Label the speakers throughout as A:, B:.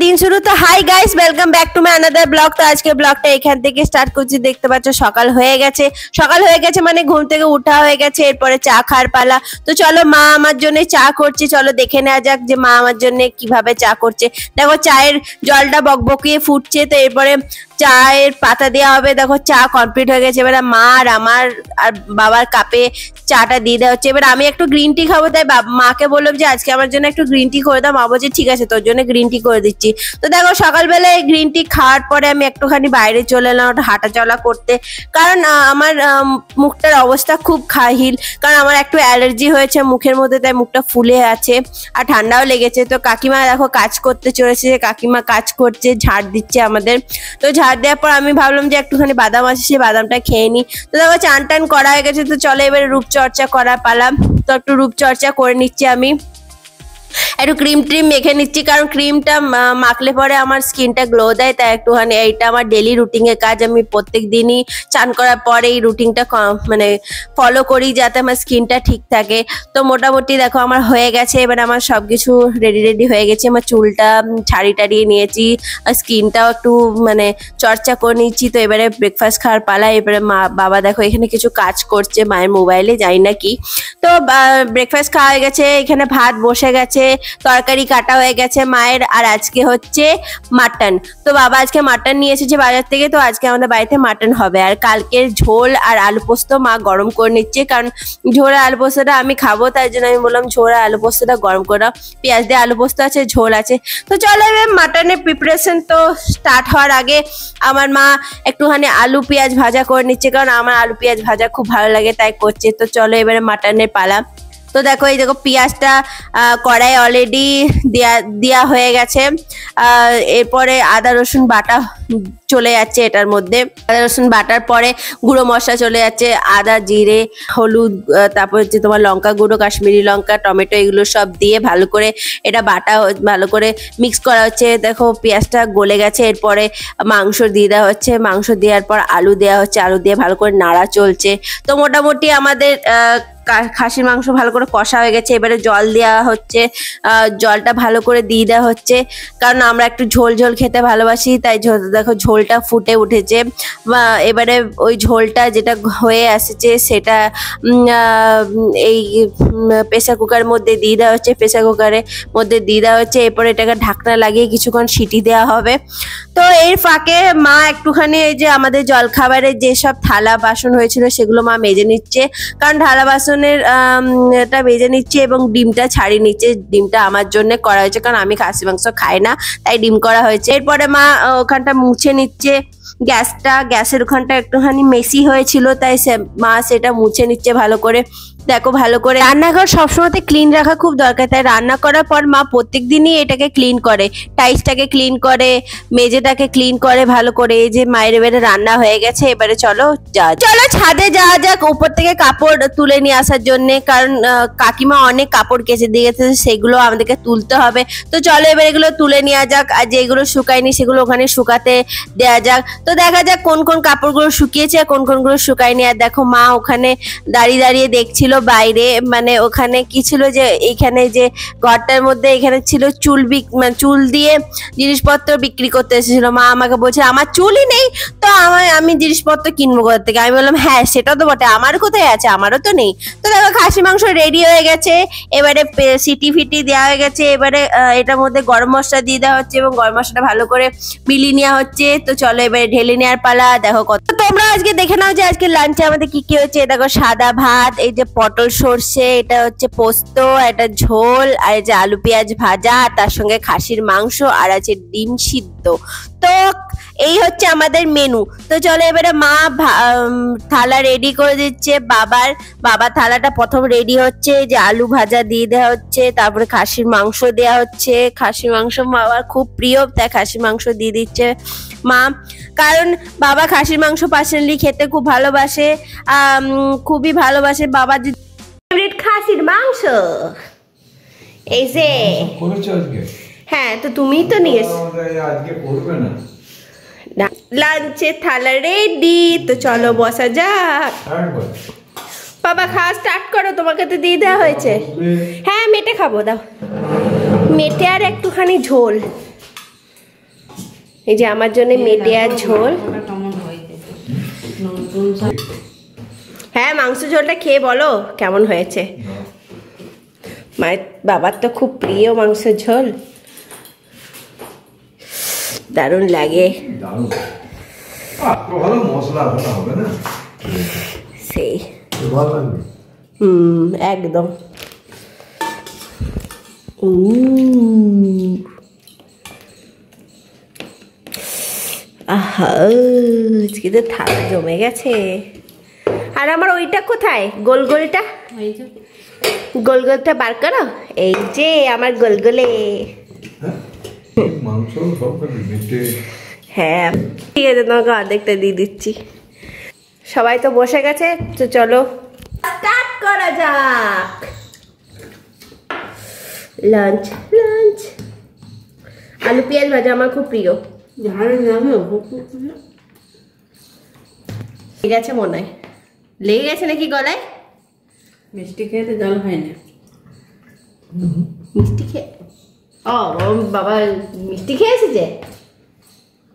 A: দিন শুরু। তো hi guys, welcome back to my another blog. তো আজকে ব্লগটা এখান থেকে স্টার্ট করছি। দেখতে পাচ্ছ সকাল হয়ে গেছে মানে ঘুম থেকে উঠা হয়ে গেছে। এরপরে চা খাওয়ার পালা। তো চলো, মা আমার জন্য চা করছে, চলো দেখে নেওয়া যাক যে মা আমার জন্য কিভাবে চা করছে। দেখো চায়ের জলটা বকবকিয়ে ফুটছে, তো এরপরে চায়ের পাতা দেওয়া হবে। দেখো চা কমপ্লিট হয়ে গেছে। এবার মা আর আমার আর বাবার কাপে চাটা দিয়ে দেওয়া হচ্ছে। এবার আমি একটু গ্রিন টি খাবো, তাই মাকে বললাম যে আজকে আমার জন্য একটু গ্রিন টি করে দাও। মা বলছে ঠিক আছে, তোর জন্য গ্রিন টি করে দিচ্ছি। তো দেখো সকালবেলায় গ্রিন টি খাওয়ার পরে আমি একটুখানি বাইরে চলে এলাম হাঁটা চলা করতে, কারণ আমার মুখটার অবস্থা খুব খাহিল, কারণ আমার একটু অ্যালার্জি হয়েছে মুখের মধ্যে, তাই মুখটা ফুলে আছে আর ঠান্ডাও লেগেছে। তো কাকিমা দেখো কাজ করতে চলেছে, কাকিমা কাজ করছে, ঝাড় দিচ্ছে আমাদের। তো ঝাড় দেওয়ার পর আমি ভাবলাম যে একটুখানি বাদাম আছে, সেই বাদামটা খেয়ে নিই। তো দেখো চান টান করা হয়ে গেছে, তো চলো এবারে রূপচর্চা করা পালাম। তো একটু রূপচর্চা করে নিচ্ছি আমি, একটু ক্রিম ট্রিম মেখে নিচ্ছি, কারণ ক্রিমটা মাখলে পরে আমার স্কিনটা গ্লো দেয়। তাই একটুখানি এইটা আমার ডেলি রুটিনের কাজ। আমি প্রত্যেক দিনই চান করার পরে এই রুটিনটা মানে ফলো করি, যাতে আমার স্কিনটা ঠিক থাকে। তো মোটামুটি দেখো আমার হয়ে গেছে। এবার আমার সবকিছু রেডি হয়ে গেছে। আমার চুলটা টাড়িয়ে নিয়েছি, আর স্কিনটাও একটু মানে চর্চা করে নিচ্ছি। তো এবারে ব্রেকফাস্ট খাওয়ার পালা। এবারে বাবা দেখো এখানে কিছু কাজ করছে মায়ের মোবাইলে, যাই না কি। তো ব্রেকফাস্ট খাওয়া হয়ে গেছে, এখানে ভাত বসে গেছে, তরকারি কাটা হয়ে গেছে মায়ের। আর আজকে হচ্ছে মাটন। তো বাবা আজকে মাটন নিয়ে এসেছে বাজার থেকে, তো আজকে আমাদের বাড়িতে মাটন হবে। আর কালকের ঝোল আর আলু পোস্ত মা গরম করে নিচ্ছে, কারণ ঝোল আর আলু পোস্তটা আমি খাবো, তাই জন্য আমি বললাম ঝোল আর আলু পোস্তটা গরম করা। পেঁয়াজ দিয়ে আলু পোস্ত আছে, ঝোল আছে। তো চলো এবার মাটনের প্রিপারেশন তো স্টার্ট হওয়ার আগে আমার মা একটুখানি আলু পেঁয়াজ ভাজা করে নিচ্ছে, কারণ আমার আলু পেঁয়াজ ভাজা খুব ভালো লাগে, তাই করছে। তো চলো এবারে মাটনের পালা। তো দেখো এই দেখো পেঁয়াজটা কড়াই অলরেডি দেয়া হয়ে গেছে। এরপরে আদা রসুন বাটা চলে যাচ্ছে এটার মধ্যে। আদা রসুন বাটার পরে গুঁড়ো মশলা চলে যাচ্ছে, আদা জিরে হলুদ, তারপর হচ্ছে তোমার লঙ্কা গুঁড়ো, কাশ্মীরি লঙ্কা, টমেটো, এগুলো সব দিয়ে ভালো করে এটা বাটা ভালো করে মিক্স করা হচ্ছে। দেখো পেঁয়াজটা গলে গেছে। এরপরে মাংস দিয়ে দেওয়া হচ্ছে, মাংস দেওয়ার পর আলু দেওয়া হচ্ছে, আলু দিয়ে ভালো করে নাড়া চলছে। তো মোটামুটি আমাদের খাসির মাংস ভালো করে কষা হয়ে গেছে। এবারে জল দেওয়া হচ্ছে, জলটা ভালো করে দিয়ে দেওয়া হচ্ছে, কারণ আমরা একটু ঝোল ঝোল খেতে ভালোবাসি, তাই দেখো ঝোলটা ফুটে উঠেছে। এবারে ওই ঝোলটা যেটা হয়ে আসছে সেটা এই প্রেসার কুকারের মধ্যে দিয়ে দেওয়া হচ্ছে, প্রেসার কুকারের মধ্যে দিয়ে দেওয়া হচ্ছে। এরপরে এটাকে ঢাকনা লাগিয়ে কিছুক্ষণ সিটি দেওয়া হবে। তো এর ফাঁকে মা একটুখানি এই যে আমাদের জলখাবারের যেসব থালা বাসন হয়েছিল সেগুলো মা মেজে নিচ্ছে, কারণ থালা বাসনের এটা মেজে নিচ্ছে এবং ডিমটা ছাড়িয়ে নিচ্ছে। ডিমটা আমার জন্য করা হয়েছে, কারণ আমি খাসি মাংস খাই না, তাই ডিম করা হয়েছে। এরপরে মা ওখানটা মুছে নিচ্ছে গ্যাসের ওখানটা একটুখানি মেসি হয়েছিল, তাই মা সেটা মুছে নিচ্ছে ভালো করে। দেখো ভালো করে রান্নাঘর সবসময় ক্লিন রাখা খুব দরকার, তাই রান্না করার পর মা প্রত্যেক দিনই এটাকে ক্লিন করে, টাইলসটাকে ক্লিন করে, মেঝেটাকে ক্লিন করে ভালো করে। এই যে মায়ের এবারে রান্না হয়ে গেছে। এবারে চলো ছাদে যাওয়া যাক উপর থেকে কাপড় তুলে নিয়ে আসার জন্য, কারণ কাকিমা অনেক কাপড় কেচে দিয়ে গেছে, সেগুলো আমাদেরকে তুলতে হবে। তো চলো এবার এগুলো তুলে নেওয়া যাক, আর যেগুলো শুকায়নি সেগুলো ওখানে শুকাতে দেওয়া যাক। তো দেখা যাক কোন কোন কাপড়গুলো শুকিয়েছে আর কোন কোনগুলো শুকায়নি। আর দেখো মা ওখানে দাঁড়িয়ে দেখছিল বাইরে, মানে ওখানে কি ছিল যে এইখানে যে ঘরটার মধ্যে এখানে ছিল চুল দিয়ে জিনিসপত্র বিক্রি করতে এসেছিল। মা আমাকে বলছে আমার চুলই নেই, তো আমি জিনিসপত্র কিনবো কোথা থেকে। আমি বললাম হ্যাঁ সেটা তো বটে, আমার কোথায় আছে, আমারও তো নেই। তো দেখো খাসি মাংস রেডি হয়ে গেছে। এবারে সিটি ফিটি দেওয়া হয়ে গেছে। এবারে এটার মধ্যে গরম মশলা দিয়ে দেওয়া হচ্ছে এবং গরম মশলাটা ভালো করে মিলিয়ে নেওয়া হচ্ছে। তো চলো এবারে ঢেলে নেওয়ার পালা। দেখো কত তোমরা আজকে দেখে নাও যে আজকে লাঞ্চে আমাদের কি কি হয়েছে। দেখো সাদা ভাত, এই যে পটল সর্ষে, এটা হচ্ছে পোস্ত, এটা ঝোল, আর এই যে আলু পেঁয়াজ ভাজা, তার সঙ্গে খাসির মাংস, আর আছে ডিম সিদ্ধ। তো এই হচ্ছে আমাদের মেনু। তো চলো এবারে মা থালা রেডি করে দিচ্ছে। বাবা থালাটা প্রথম রেডি হচ্ছে, যে আলু ভাজা দিয়ে দেওয়া হচ্ছে, তারপরে খাসির মাংস দেওয়া হচ্ছে। খাসির মাংস বাবার খুব প্রিয়, তাই খাসির মাংস দিয়ে দিচ্ছে মা, কারণ বাবা খাসির মাংস পার্সোনালি খেতে খুব ভালোবাসে, খুবই ভালোবাসে বাবা। ফেভারিট খাসির মাংস এই যে। হ্যাঁ তো তুমিই তো নিয়ে লাঞ্চে থালা রেডি। তো চলো বসা যাক। বাবা খাওয়া স্টার্ট করো, তোমাকে তো দিয়ে দেওয়া হয়েছে। হ্যাঁ মেটে খাবো, দাও মেটে আর একটুখানি ঝোল। এই যে আমার জন্য মেটে আর ঝোল। হ্যাঁ মাংস ঝোলটা খেয়ে বলো কেমন হয়েছে। মায়ের বাবার তো খুব প্রিয় মাংস ঝোল, দারুণ লাগে। সেই একদম। আহা আজকে তো থালা জমে গেছে। আর আমার ওইটা কোথায়, গোলগোলটা? গোলগোলটা বার করো। এই যে আমার গোলগোলে। হ্যাঁ ঠিক আছে, তোমাকে অর্ধেকটা দিয়ে দিচ্ছি। সবাই তো বসে গেছে, তো চলো স্টার্ট করা যাক। লাঞ্চ লাঞ্চ আলু পেঁয়াজ ভাজা আমার খুব প্রিয়। ঠিক আছে মনে হয় লেগে গেছে নাকি গলায়?
B: মিষ্টি খেয়ে তো জল হয় না।
A: মিষ্টি খেয়ে ও বাবা মিষ্টি খেয়েছে যে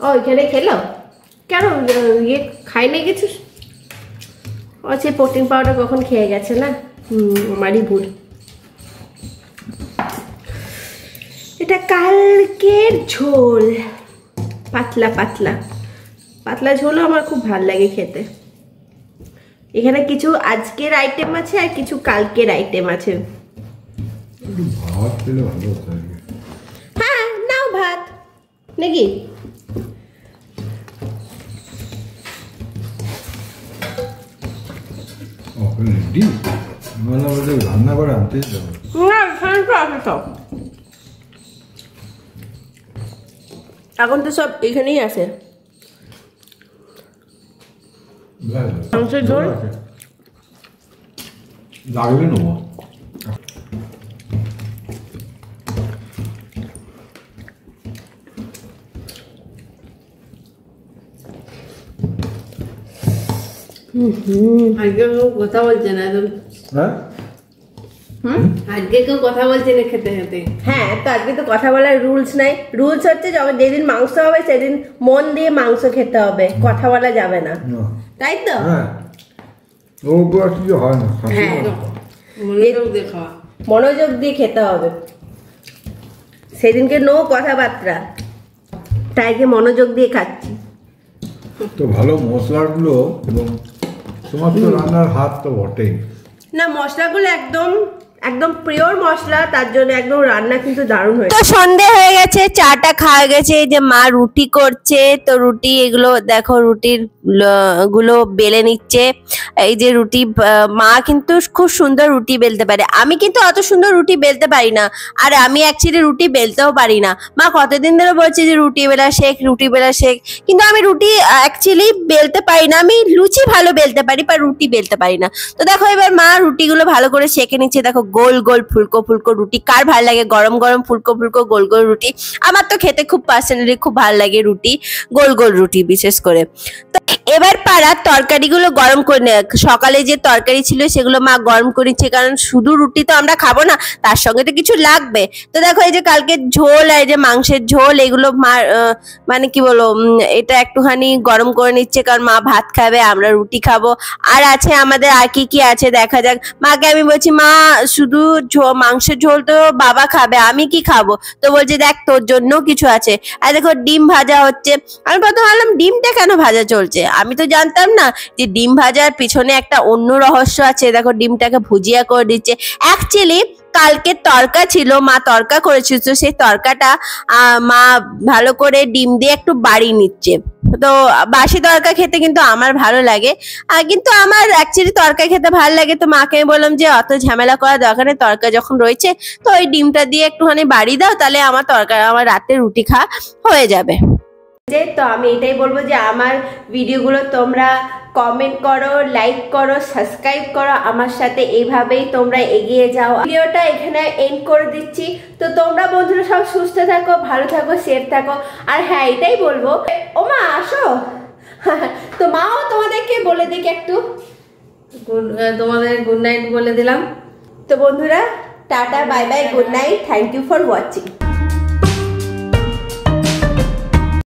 A: ও এখানে খেলো কেন? ইয়ে খাই না কিছু? ও সে প্রোটিন পাউডার কখন খেয়ে গেছে না। আমারই ভুল। এটা কালকের ঝোল, পাতলা পাতলা পাতলা ঝোলও আমার খুব ভালো লাগে খেতে। এখানে কিছু আজকের আইটেম আছে আর কিছু কালকের আইটেম আছে। হ্যাঁ নাও ভাত নাকি?
C: রান্না করে আনতে
A: এখন তো সব এখানেই আছে। মাংসের ঝোল
C: লাগবে নেবো।
B: আজকে কেউ কথা বলছে না একদম। আজকে কেউ কথা বলছে না খেতে খেতে।
A: হ্যাঁ তো আজকে তো কথা বলার রুলস নাই। রুলস হচ্ছে যখন যেদিন মাংস হবে সেদিন মন দিয়ে মাংস খেতে হবে, কথা বলা যাবে না, তাই তো? হ্যাঁ মনোযোগ দিয়ে খেতে হবে। সেদিনকে নো কথাবার্তা, তাই কি মনোযোগ দিয়ে খাচ্ছি।
C: তো ভালো মশলাগুলো এবং তোমার তো রান্নার হাত তো বটেই।
A: না মশলাগুলো একদম একদম পিওর মশলা, তার জন্য একদম রান্না কিন্তু দারুণ হয়েছে। তো সন্ধে হয়ে গেছে, চাটা খাওয়া গেছে। এই যে মা রুটি করছে, তো রুটি এগুলো দেখো রুটির গুলো বেলে নিচ্ছে। এই যে রুটি মা কিন্তু খুব সুন্দর রুটি বেলতে পারে, আমি কিন্তু অত সুন্দর রুটি বেলতে পারি না। আর আমি অ্যাকচুয়ালি রুটি বেলতেও পারি না। মা কতদিন ধরে বলছে যে রুটি বেলা শেখ, রুটি বেলা শেখ, কিন্তু আমি রুটি অ্যাকচুয়ালি বেলতে পারি না। আমি লুচি ভালো বেলতে পারি, বা রুটি বেলতে পারি না। তো দেখো এবার মা রুটিগুলো ভালো করে সেঁকে নিচ্ছে। দেখো গোল গোল ফুলকো ফুলকো রুটি, কার ভালো লাগে গরম গরম ফুলকো ফুলকো গোল গোল রুটি? আমার তো খেতে খুব পার্সোনালি খুব ভালো লাগে রুটি, গোল গোল রুটি বিশেষ করে। তো এবার পাড়ার তরকারিগুলো গরম করে নেয়। সকালে যে তরকারি ছিল সেগুলো মা গরম করেছে, কারণ শুধু রুটি তো আমরা খাবো না, তার সঙ্গে তো কিছু লাগবে। তো দেখো এই যে কালকে ঝোল আর এই যে মাংসের ঝোল, এগুলো মা মানে কি বলো এটা একটুখানি গরম করে নিচ্ছে, কারণ মা ভাত খাবে, আমরা রুটি খাবো। আর আছে আমাদের আর কি কি আছে দেখা যাক। মাকে আমি বলছি মা শুধু মাংসের ঝোল তো বাবা খাবে, আমি কি খাবো? তো বলছে দেখ তোর জন্য কিছু আছে। আর দেখো ডিম ভাজা হচ্ছে। আমি প্রথম ভাবলাম ডিমটা কেন ভাজা চলছে, আমি তো জানতাম না যে ডিম ভাজার পিছনে একটা অন্য রহস্য আছে। দেখো ডিমটাকে ভুজিয়া করে দিচ্ছে। অ্যাকচুয়ালি কালকে তরকা ছিল, মা তরকা করেছিল, তো সেই তরকাটা মা ভালো করে ডিম দিয়ে একটু বাড়িয়ে নিচ্ছে। তো বাসি তরকা খেতে কিন্তু আমার ভালো লাগে, কিন্তু আমার অ্যাকচুয়ালি তরকা খেতে ভালো লাগে। তো মাকে আমি বললাম যে অত ঝামেলা করা দরকার নেই, তরকা যখন রয়েছে তো ওই ডিমটা দিয়ে একটুখানি বাড়িয়ে দাও, তাহলে আমার তরকা আমার রাতে রুটি খাওয়া হয়ে যাবে। তো আমি এটাই বলবো যে আমার ভিডিওগুলো তোমরা কমেন্ট করো, লাইক করো, সাবস্ক্রাইব করো, আমার সাথে এইভাবেই তোমরা এগিয়ে যাও। ভিডিওটা এখানে এন্ড করে দিচ্ছি। তো তোমরা বন্ধুরা সব সুস্থ থাকো, ভালো থাকো, সেফ থাকো। আর হ্যাঁ এটাই বলবো, ও মা আসো তো মাও তোমাদেরকে বলে দিক একটু,
B: তোমাদের গুড নাইট বলে দিলাম।
A: তো বন্ধুরা tata bye bye, good night, thank you for watching.